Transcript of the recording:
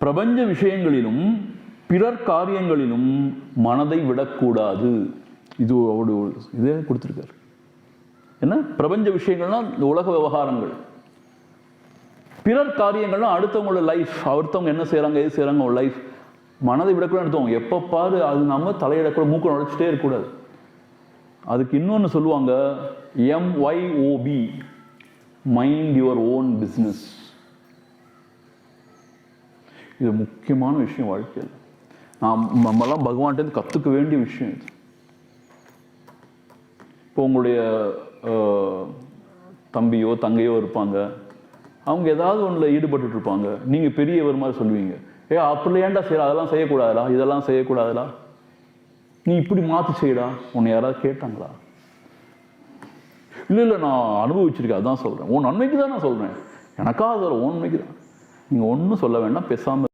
பிரபஞ்ச விஷயங்களிலும் பிறர் காரியங்களிலும் மனதை விடக்கூடாது. இது அவரு இதே கொடுத்துருக்காரு. என்ன பிரபஞ்ச விஷயங்கள்னா இந்த உலக விவகாரங்கள், பிறர் காரியங்கள்னா அடுத்தவங்களோட லைஃப், அடுத்தவங்க என்ன செய்யறாங்க எது செய்யறாங்க ஒரு லைஃப், மனதை விடக்கூடாது எடுத்தவங்க. எப்போ பாரு அது நம்ம தலையிடக்கூட மூக்க நுழைச்சிட்டே இருக்கக்கூடாது. அதுக்கு இன்னொன்று சொல்லுவாங்க, MYOB, mind your own business. இது முக்கியமான விஷயம் வாழ்க்கையில். நம்மெல்லாம் பகவான்கிட்ட கற்றுக்க வேண்டிய விஷயம் இது. இப்போ உங்களுடைய தம்பியோ தங்கையோ இருப்பாங்க, அவங்க ஏதாவது ஒன்றில் ஈடுபட்டு இருப்பாங்க. நீங்கள் பெரியவர் மாதிரி சொல்லுவீங்க, அப்படி ஏன்டா செய்யலாம், அதெல்லாம் செய்யக்கூடாதுடா, இதெல்லாம் செய்யக்கூடாதுடா, நீ இப்படி மாற்றி செய்யடா. உன்னை யாராவது கேட்டாங்களா? இல்லை நான் அனுபவிச்சிருக்கேன், அதான் சொல்கிறேன். உன் நன்மைக்கு தான் நான் சொல்கிறேன், எனக்காக சொல்கிறேன், உன் நன்மைக்கு தான். நீங்கள் ஒன்றும் சொல்ல வேண்டாம், பேசாமல்